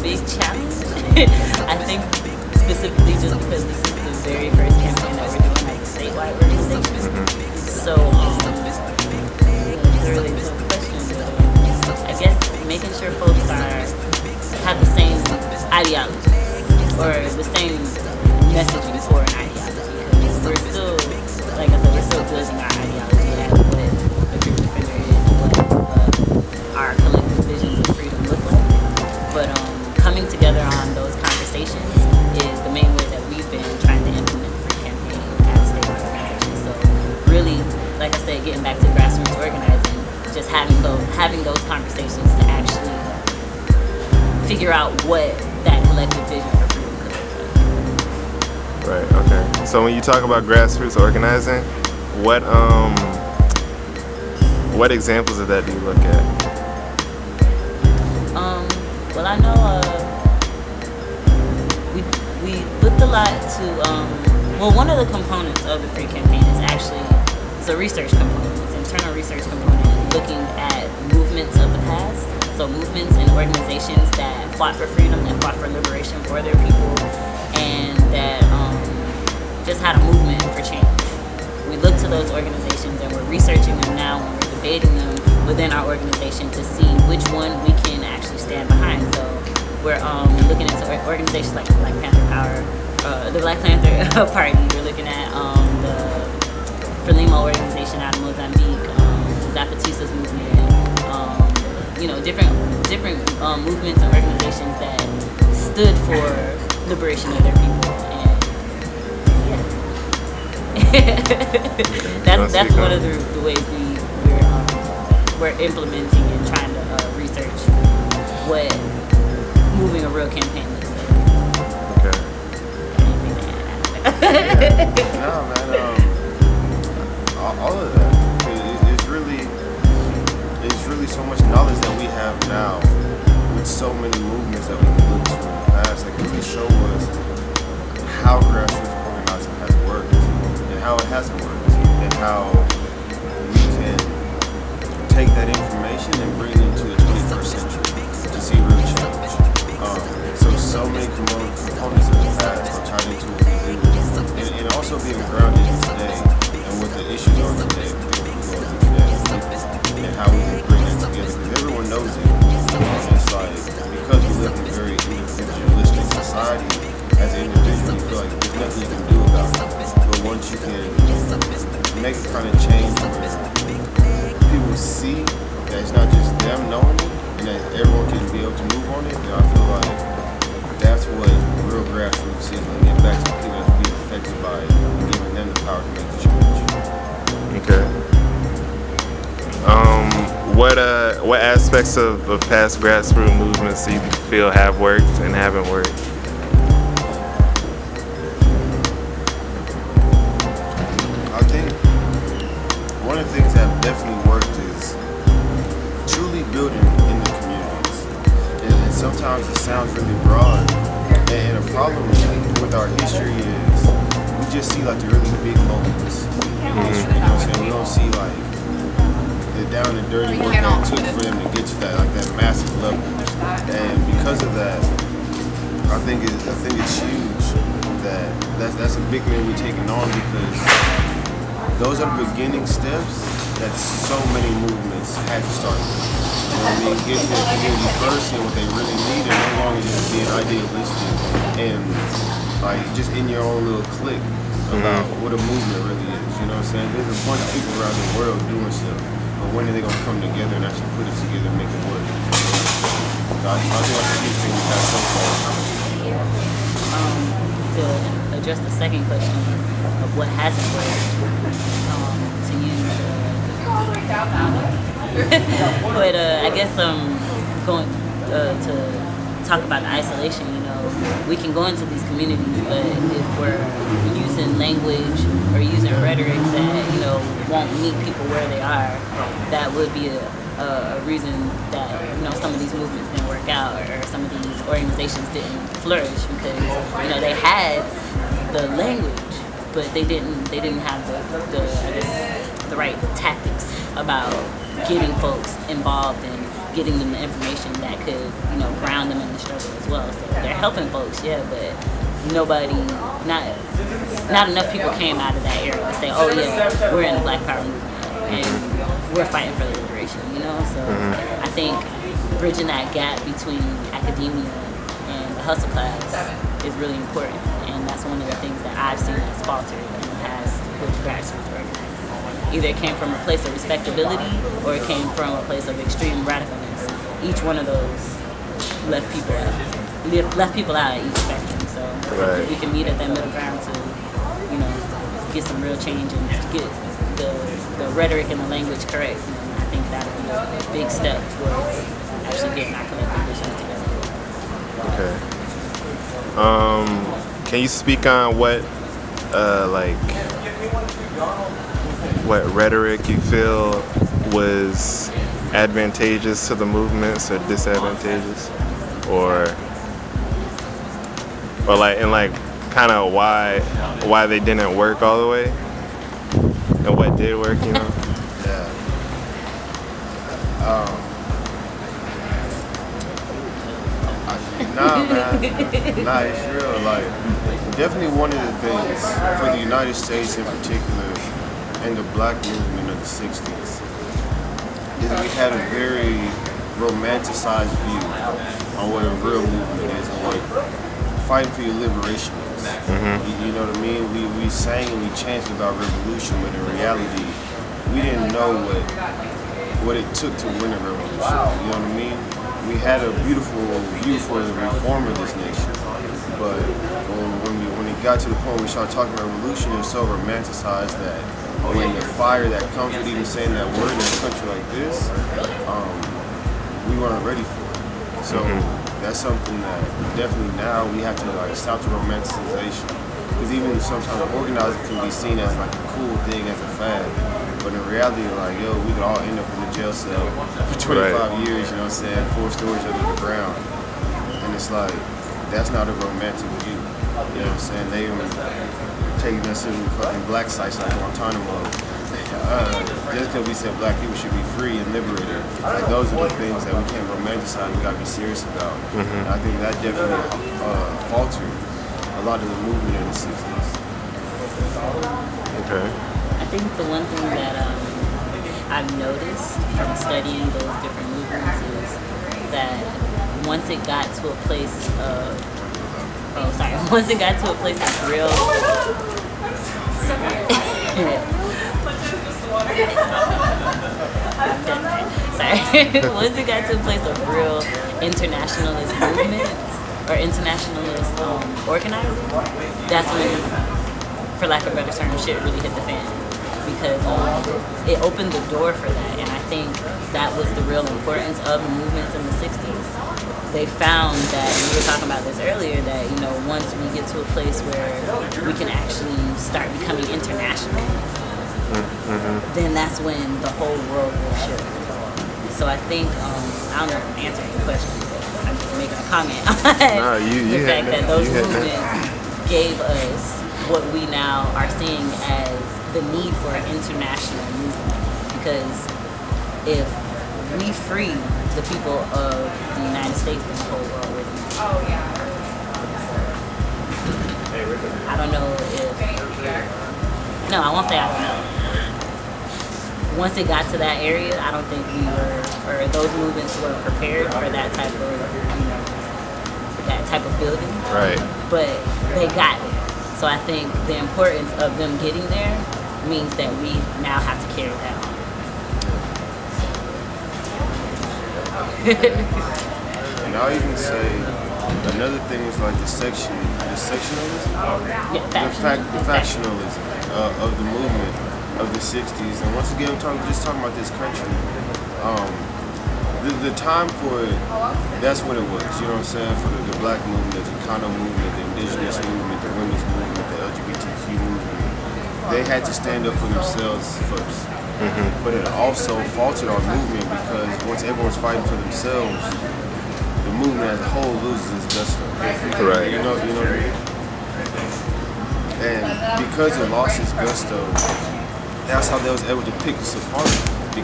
big challenge. I think specifically just because this is the very first campaign that we're doing as a statewide organization. So it's a really tough question. But I guess making sure folks have the same ideology or the same messaging for an ideology. Because we're still, like I said, we're still building our ideology at what the freedom defender is and what our collective visions of freedom look like. But coming together on those conversations is the main way that we've been trying to implement the free campaign at statewide organizations. So really, like I said, getting back to grassroots organizing, just having those conversations to actually figure out what that collective vision for freedom could look like. Right, okay. So when you talk about grassroots organizing, what examples of that do you look at? Well, I know we looked a lot to, one of the components of the free campaign is actually, it's a research component, it's an internal research component looking at movements of the past. So movements and organizations that fought for freedom, that fought for liberation for their people, and that just had a movement for change. We look to those organizations and we're researching them now and we're debating them within our organization to see which one we can actually stand behind. So we're looking into organizations like Black Panther Power, the Black Panther Party. We're looking at the Frelimo organization out of Mozambique, Zapatista's movement, different movements and organizations that stood for liberation of their people. And that's one of the ways we're implementing and trying to research what moving a real campaign looks like. Okay. No, man. All of that. It's really so much knowledge that we have now with so many movements that we can look to in the past that really show us how grassroots organizing has worked and how it hasn't worked and how we can take that information and bring it into the 21st century to see real change. So many components of the past are tied into what we do, and also being grounded in today and what the issues are today, and how we can bring that together. Because everyone knows it. It's like, because we live in a very individualistic society, as an individual, you feel like there's nothing you can do about it. But once you can make a kind of change where people see that it's not just them knowing it, and that everyone can be able to move on it, then I feel like that's what real grassroots is, when we get back to the people that be affected by it and giving them the power to make the change. Okay. What aspects of past grassroots movements do you feel have worked and haven't worked? I think one of the things that definitely worked is truly building in the communities. And sometimes it sounds really broad. And the problem with our history is we just see like the really big moments in history. You know what I'm saying? We don't see like the down and dirty work that it took for them to get to that massive level. And because of that, I think it's huge that's a big thing we're taking on, because those are the beginning steps that so many movements had to start with. You know what I mean? Get to the community first and what they really need, and no longer just being idealistic and like just in your own little clique about what a movement really is. You know what I'm saying? There's a bunch of people around the world doing stuff, but when are they gonna come together and actually put it together and make it work? So I think that's a huge thing we have so far. To address the second question of what hasn't worked, to use but I guess going to talk about the isolation, we can go into these communities, but if we're using language or using rhetoric that won't meet people where they are, that would be a reason that some of these movements didn't work out, or some of these organizations didn't flourish, because they had the language, but they didn't have the right tactics about getting folks involved and getting them the information that could ground them in the struggle as well. helping folks, yeah, but nobody, not enough people came out of that area to say, oh yeah, we're in the Black Power movement and we're fighting for the liberation, you know? So I think bridging that gap between academia and the hustle class is really important, and that's one of the things that I've seen that's faltered in the past with grassroots organizing. Either it came from a place of respectability or it came from a place of extreme radicalness. Each one of those left people out at each spectrum. So if we can meet at that middle ground to, you know, get some real change and get the rhetoric and the language correct, you know, I think that'll be a big step towards actually getting our collective visions together. Can you speak on what rhetoric you feel was advantageous to the movements or disadvantageous, or kind of why they didn't work all the way and what did work, you know? Yeah. Nah, it's real. Like, definitely one of the things for the United States in particular, and the Black movement of the '60s, is we had a very romanticized view on what a real movement is and what fighting for your liberation is. You know what I mean? We sang and we chanted about revolution, but in reality, we didn't know what it took to win a revolution. You know what I mean? We had a beautiful view for the reform of this nation, but when it got to the point where we started talking revolution, it was so romanticized that when the fire that comes with even saying that word in a country like this, we weren't ready for it. So that's something that definitely now we have to stop the romanticization. Because even sometimes organizing can be seen as like a cool thing, as a fad. But in reality, we could all end up in a jail cell for 25 years, you know what I'm saying, 4 stories under the ground. And it's like, that's not a romantic view. You know what I'm saying? They even taking us to fucking black sites like Guantanamo. Just because we said black people should be free and liberated, those are the things that we can't romanticize, we gotta be serious about. And I think that definitely faltered a lot of the movement in the '60s. Okay. I think the one thing that I've noticed from studying those different movements is that once it got to a place of once it got to a place of real once it got to a place of real internationalist movements or internationalist organizing, that's when, for lack of a better term, shit really hit the fan. Because it opened the door for that, and I think that was the real importance of the movements in the '60s. They found that, we were talking about this earlier, that once we get to a place where we can actually start becoming international, then that's when the whole world will shift. So I think, I don't know if I'm answering the question, but I'm just making a comment on the fact that those movements gave us what we now are seeing as the need for an international movement. Because if we free the people of the United States and the whole world with you. I don't know if... No, I won't say I don't know. Once it got to that area, I don't think we were, or those movements were prepared for that type of building. Right. But they got it. So I think the importance of them getting there means that we now have to carry that on. And I'll even say another thing is like the sectionalism, the factionalism of the movement of the '60s. And once again, we're just talking about this country. The time for it, that's what it was. You know what I'm saying? For the black movement, the Chicano movement, the indigenous movement, the women's movement, the LGBTQ movement, they had to stand up for themselves first. But it also faltered our movement because once everyone's fighting for themselves, the movement as a whole loses its gusto. Correct. You know what I mean? And because it lost its gusto, that's how they was able to pick us apart.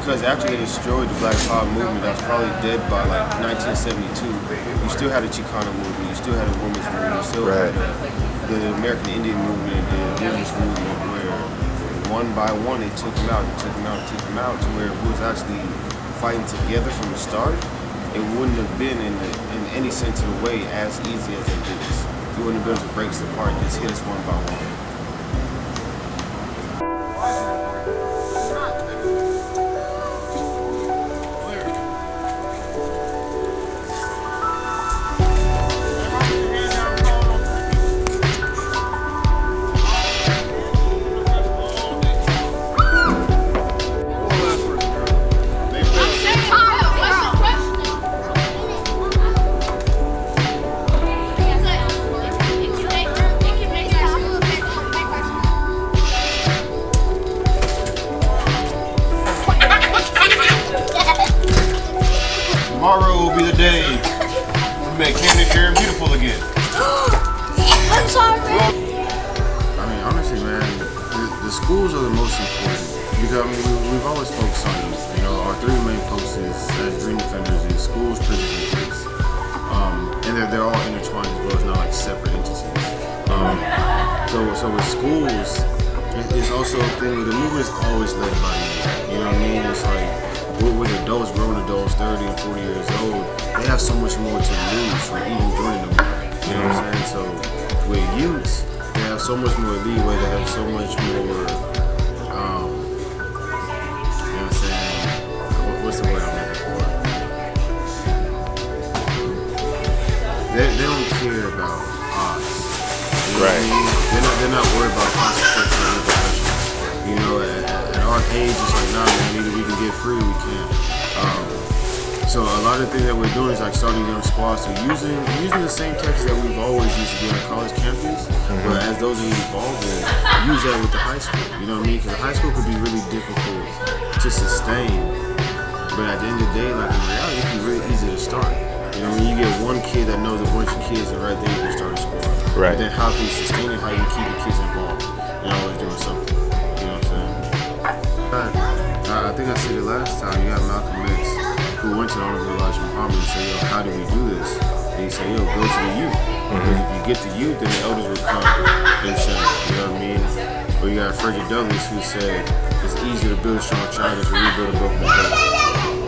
because after they destroyed the Black Power movement, that was probably dead by like 1972. You still had the Chicano movement, you still had the women's movement, you still had the American Indian movement, the indigenous movement, where one by one they took them out, to where if we was actually fighting together from the start, it wouldn't have been in any sense of the way as easy as it is. You wouldn't have been able to break us apart and just hit us one by one. Tomorrow will be the day we make Camden fair and beautiful again. I'm sorry. I mean, honestly, man, the schools are the most important because I mean we've always focused on youth. You know, our three main focuses as Dream Defenders is schools, prisons, and police. And they're all intertwined as well. It's not like separate entities. So with schools, it's also a thing where the movement is always led by youth. You know what I mean? It's like with adults, grown adults, 30 and 40 years old, they have so much more to lose from even joining the movement. You know what I'm saying? So with youths, they have so much more leeway, they have so much more, you know what I'm saying? What's the word I'm looking for? They don't care about odds. You know what I mean? They're not worried about consequences or repercussions. You know, at our age, it's like, nah, man, either we can get free or we can't. So a lot of the things that we're doing is like starting young squads, so using the same tactics that we've always used to do on college campus, but as those are evolving, use that with the high school. You know what I mean? Because the high school could be really difficult to sustain, but at the end of the day, like in reality, it can be really easy to start. You know, when you get one kid that knows a bunch of kids, and right there you can start a squad. Right. But then how can you sustain it? How you keep the kids involved? And always doing something. You know what I'm saying? I think I said it last time. You got Malcolm X, who went to the Honorable Elijah Muhammad and said, yo, how do we do this? And he said, yo, go to the youth. Because if you get to youth, then the elders will come and show you. You know what I mean? Or you got Frederick Douglass, who said, it's easier to build a strong child than to rebuild a broken adult.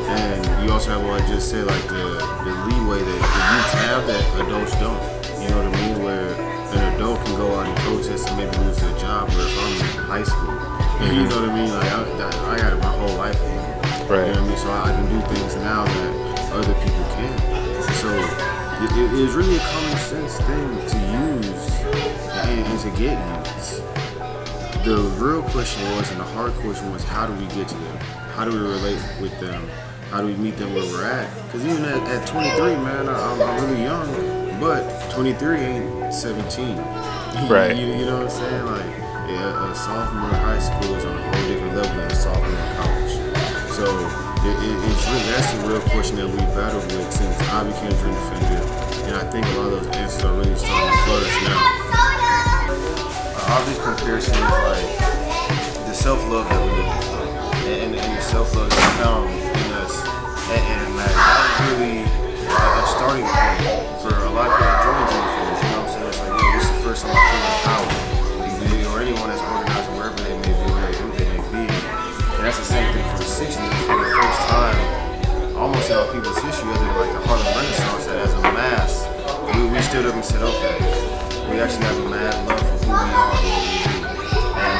And you also have what I just said, like the leeway that the youth have that adults don't. You know what I mean? Where an adult can go out and protest and maybe lose their job, where if I'm in high school, and you know what I mean? Like I got my whole life in. Right. You know what I mean? So I can do things now that other people can't. So it is really a common sense thing to use and to get used. The real question was, and the hard question was, how do we get to them? How do we relate with them? How do we meet them where we're at? Because even at 23, man, I'm really young, but 23 ain't 17. Right. You know what I'm saying? Like, yeah, a sophomore in high school is on a whole different level than a sophomore in college. So it's really, that's the real question that we battled with since I became a Dream Defender. And I think a lot of those answers are really starting to flourish now. All these comparisons, like the self-love that we're looking for, and the self-love that we found in us, and that was really a starting point for a lot of people that join Dream Defenders. You know what I'm saying? It's like, yo, this is the first time I feel empowered. Or anyone that's organized wherever they may be, wherever they may be. And that's the same thing for the 60s. For the first time, almost in our people's history, other than like the Harlem Renaissance, that as a mass, we stood up and said, okay, we actually have a mad love for who we are and what we do. And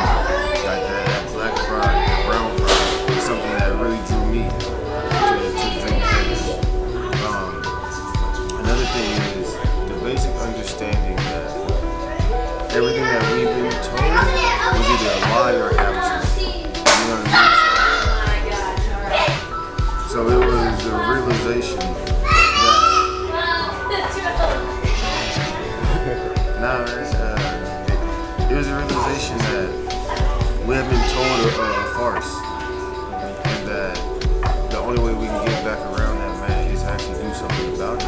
like that black pride, that brown pride, is something that really drew me to the Dream Defenders. Another thing is the basic understanding that everything that we've been told was either a lie or half truth. You know what I mean? So it was the realization that it was a realization that we have been told a farce, and that the only way we can get back around that, man, is to actually do something about it.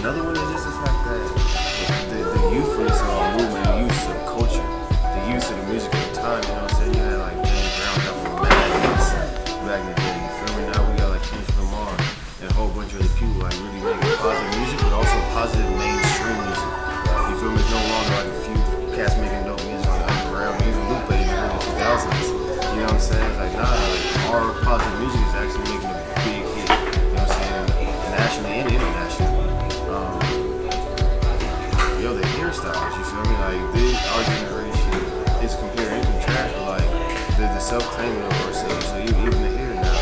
Another one is just the fact that the youthfulness of our movement, the use of culture, the use of the music at the time, you know what I'm saying? You had like James Brown, that was mad hits. like really making positive music, but also positive mainstream music. You feel me? It's no longer like a few cats making dope music on the underground, even Lupe in the early 2000s. You know what I'm saying? It's like, nah, like, our positive music is actually making a big hit. You know what I'm saying? Nationally and internationally. Yo, the hairstyles, you feel me? Like, our generation is compared and contrast, but like the self-claiming of ourselves. So even the hair now,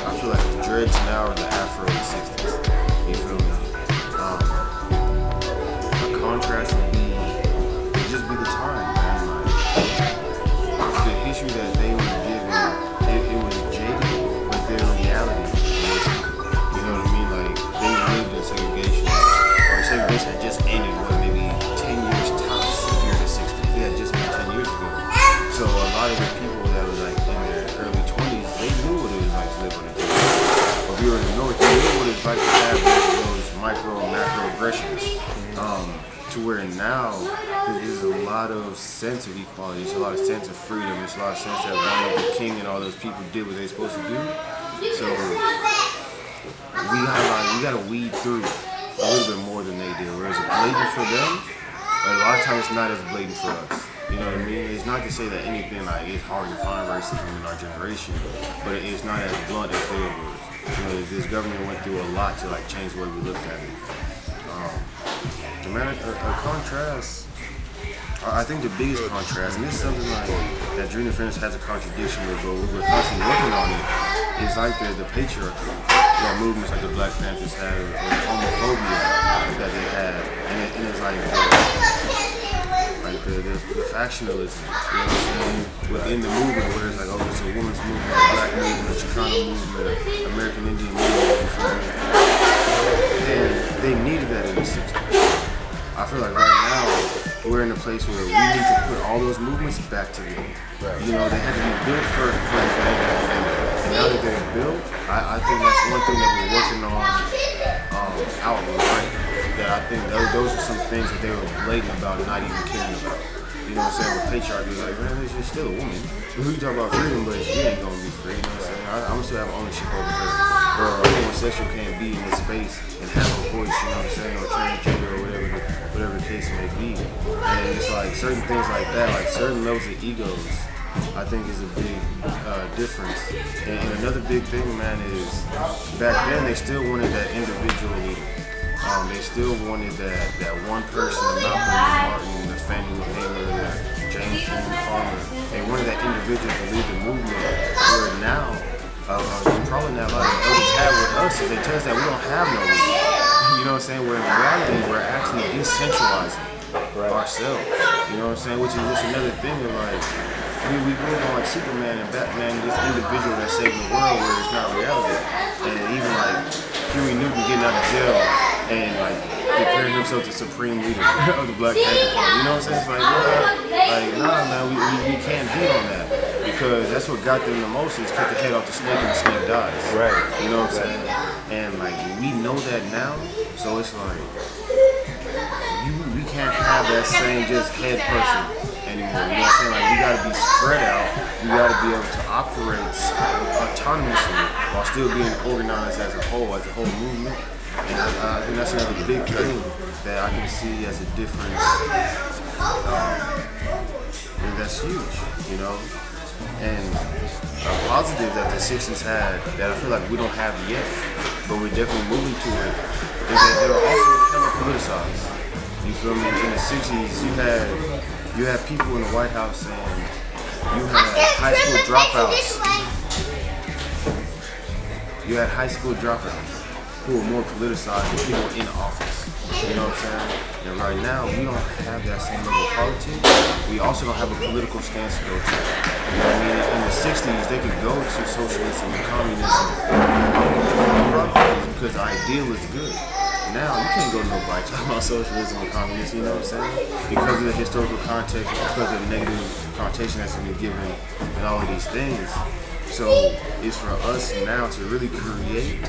I feel like the dreads now are the afro of the 60s. You feel me? A contrast would just be the time, man. Like, the history that they were given, it was jaded, but their reality was, you know what I mean? Like, they lived in segregation, or segregation had just ended, maybe 10 years tops during the 60s. It had just been 10 years ago. So a lot of the people that was like in their early 20s, they knew what it was like to live on the street. But we were in the North, they knew what it was like to have those micro and macro aggressions. To where now there's a lot of sense of equality, there's a lot of sense of freedom, there's a lot of sense that Martin Luther King and all those people did what they supposed to do. So we gotta weed through a little bit more than they did. Whereas it's blatant for them, but a lot of times it's not as blatant for us. You know what I mean? It's not to say that anything like it's hard to find racism in our generation, but it's not as blunt as theirs was. You know, this government went through a lot to like change the way we looked at it. Man, a contrast. I think the biggest contrast, and this is something like that Dream Defense has a contradiction with, but we're constantly working on it. Is like the patriarchy that movements like the Black Panthers had, or the homophobia that they had, and it's like the factionalism, you know what I'm saying, within the movement, where it's like, oh, it's a women's movement, a black movement, a Chicano movement, American Indian movement, and they needed that in the 60s. I feel like right now we're in a place where we need to put all those movements back together. You know, they had to be built first before they could end up. And now that they're built, I think that's one thing that we're working on outright. That I think those are some things that they were blatant about and not even caring about. You know what I'm saying? With patriarchy, like, man, she's still a woman. We talk about freedom, but she ain't gonna be free. You know what I'm saying? I'm gonna still have ownership over her. Or a homosexual can't be in this space and have a voice, you know what I'm saying? Or transgender or whatever the case may be. And it's like certain things like that, like certain levels of egos, I think is a big difference. And another big thing, man, is back then they still wanted that individual leader. They still wanted that one person, the Malcolm Martin, the Fannie Lou Hamer, the James Palmer. They wanted that individual to lead the movement. Where now, probably not a lot of elders have with us, is they tell us that we don't have no leader. You know what I'm saying? Where in reality, we're actually decentralizing ourselves. You know what I'm saying? Which is just another thing of like, we go on like Superman and Batman, this individual that's saving the world where it's not reality. And even like Huey Newton getting out of jail and like declaring himself the supreme leader of the Black Panther Party. You know what I'm saying? It's like, nah, man, we can't be on that. Because that's what got them the most is cut the head off the snake and the snake dies. Right. You know what I'm saying? And like we know that now, so it's like we can't have that same just head person anymore. You know what I'm saying? Like we gotta be spread out. We gotta be able to operate autonomously while still being organized as a whole movement. And I think that's another big thing that I can see as a difference. And that's huge, you know. And a positive that the 60s had that I feel like we don't have yet, but we're definitely moving to it, is that they were also kind of politicized. You feel me? In the 60s, you had people in the White House saying you had high school dropouts. You had high school dropouts who were more politicized than people in office. You know what I'm saying? And right now, we don't have that same level of politics. We also don't have a political stance to go to. You know what I mean? In the 60s, they could go to socialism and communism because the ideal is good. Now, you can't go to nobody talking about socialism and communism, you know what I'm saying? Because of the historical context, because of the negative connotation that's been given and all of these things. So, it's for us now to really create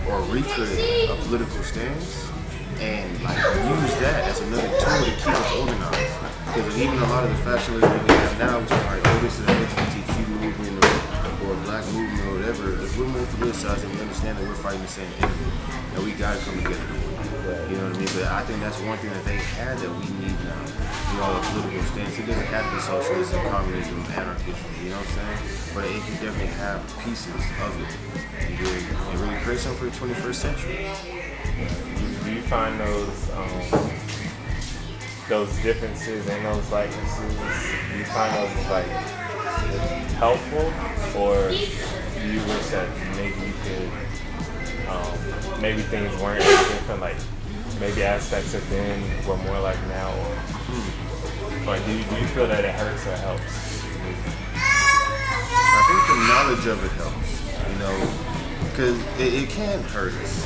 or recreate a political stance and like use that as another tool to keep us organized. Because even a lot of the factionalism that we have now, which are like, oh, this is an LGBTQ movement or a black movement or whatever, if we're more politicized and we understand that we're fighting the same enemy, that we gotta come together. You know what I mean? But I think that's one thing that they had that we need now. You know, a political stance. It doesn't have to be socialism, communism, anarchism, you know what I'm saying? But it can definitely have pieces of it. And really create something for the 21st century. Do you find those differences and those likenesses, do you find those like helpful, or do you wish that maybe you could, maybe things weren't as different, like maybe aspects of then were more like now, or do you feel that it hurts or helps? I think the knowledge of it helps, you know, because it can hurt us,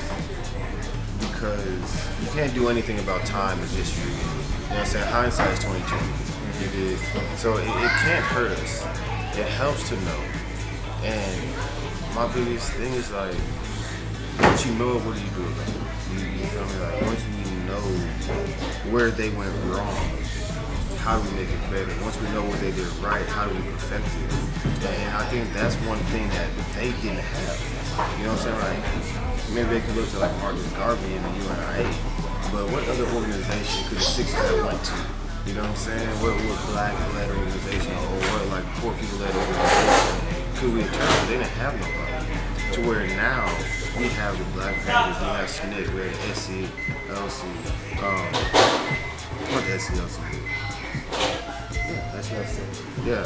because you can't do anything about time and history. You know what I'm saying? Hindsight is 20/20. So it can't hurt us. It helps to know. And my biggest thing is like, once you know it, what do you do about it? You feel me? Like, once we know where they went wrong, how do we make it better? Once we know what they did right, how do we perfect it? And I think that's one thing that they didn't have. You know what I'm saying? Like, maybe they could look to like Marcus Garvey and the UNIA, but what other organization could the Sixers have went to? You know what I'm saying? What black-led organization or what like poor people-led organization could we have turned to? They didn't have nobody. To where now we have the Black Panthers, we have SNCC, we have SCLC, what the SCLC? Yeah, that's what I said. Yeah,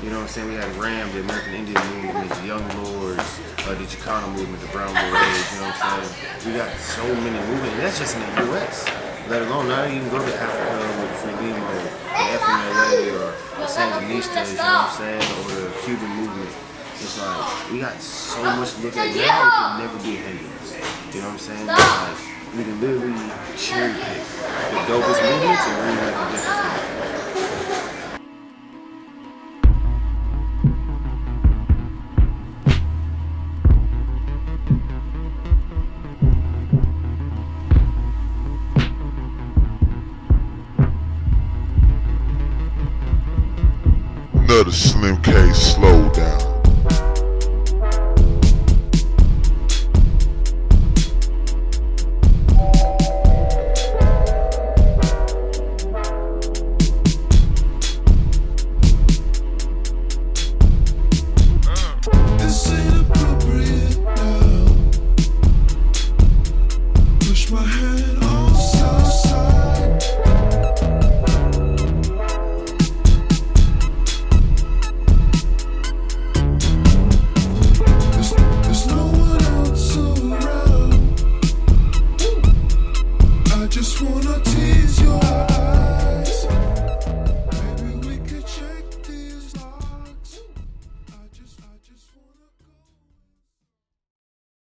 you know what I'm saying? We had RAM, the American Indian Movement, the Young Lords, the Chicano Movement, the Brown Berets, you know what I'm saying? We got so many movements, and that's just in the U.S. Let alone, not even go to Africa with Frelimo, the FMLA, or the Sandinistas, you know what I'm saying? Or the Cuban movement. It's like, we got so much to look at now, it can never be a hindrance. You know what I'm saying? It's like, we can literally cherry pick the dopest movements and really make a difference. Another Slim K slow down. This ain't appropriate now. Push my head on side. There's no one else around. I just wanna tease your